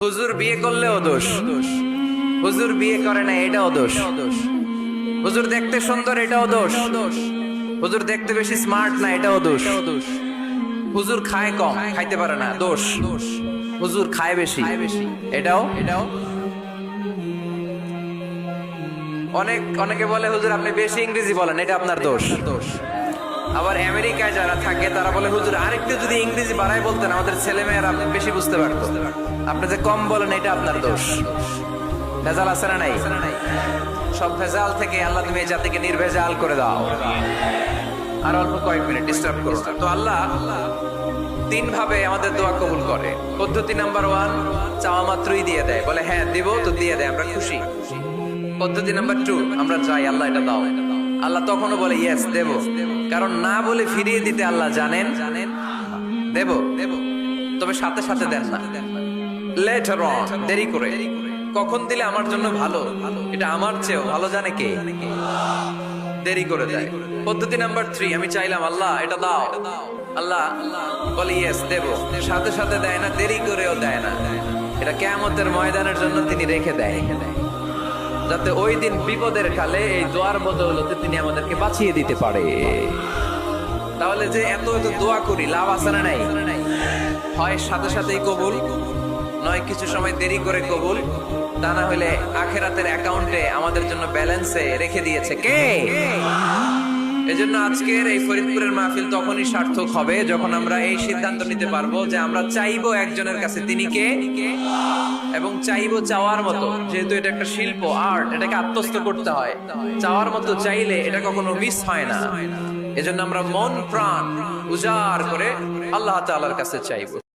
হুজুর বিয়ে করলেও দোষ, হুজুর বিয়ে করে না এটাও দোষ, হুজুর দেখতে সুন্দর এটাও দোষ, হুজুর দেখতে বেশি স্মার্ট না এটাও দোষ, হুজুর খায় কম খাইতে পারে না দোষ, হুজুর খায় বেশি এটাও। অনেকে বলে হুজুর আপনি বেশি ইংরেজি বলেন এটা আপনার দোষ। আবার আমেরিকায় যারা থাকে তারা বলে হুজুর আরেকটু যদি ইংরেজি বাড়ায় বলতেন আমাদের ছেলেমেয়েরা বেশি বুঝতে পারতো, আপনি যে কম বলেন এটা আপনার দোষ। ভেজাল আছে না নাই? সব ভেজাল থেকে আল্লাহ তুমি এই জাতিকে নির্ভেজাল করে দাও। আর অল্প কয়েক মিনিট ডিস্টার্ব করো না। তো আল্লাহ তিন ভাবে আমাদের দোয়া কবুল করে। পদ্ধতি নাম্বার 1, চাওয়া মাত্রই দিয়ে দেয়, বলে হ্যাঁ দিব তো দিয়ে দেয়, আমরা খুশি। পদ্ধতি নাম্বার 2, আমরা চাই আল্লাহ এটা দাও, আল্লাহ তখনও বলে ইয়েস দেব, কারণ না বলে ফিরিয়ে দিতে আল্লাহ জানেন দেব, তবে সাথে সাথে দেন না, লেটার অন, দেরি করে। কখন দিলে আমার জন্য ভালো, এটা আমার চেয়েও ভালো জানে কে, দেরি করে দেয়। পদ্ধতি নাম্বার 3, আমি চাইলাম আল্লাহ এটা দাও, আল্লাহ বলে ইয়েস দেব, সাথে সাথে দেয় না, দেরি করেও দেয় না। এটা কিয়ামতের ময়দানের জন্য তিনি রেখে দেয়, যাতে ওই দিন বিপদের কালে এই দোয়ার বদৌলতে তিনি আমাদেরকে বাঁচিয়ে দিতে পারে। তাহলে যে এত এত দোয়া করি লাভ আছে না নাই? হয় সাথে সাথেই কবুল, নয় কিছু সময় দেরি করে কবুল, তা না হলে আখেরাতের অ্যাকাউন্টে আমাদের জন্য ব্যালেন্সে রেখে দিয়েছে কে? এজন্য আজকের এই ফরিদপুরের মাহফিল তখনই সার্থক হবে যখন আমরা এই সিদ্ধান্ত নিতে পারবো যে আমরা চাইবো একজনের কাছে, তিনি কে, এবং চাইবো চাওয়ার মতো। যেহেতু এটা একটা শিল্প, আর্ট, এটাকে আত্মস্থ করতে হয়। চাওয়ার মতো চাইলে এটা কখনো মিস হয় না। এজন্য আমরা মন প্রাণ উজাড় করে আল্লাহ তাআলার কাছে চাইবো।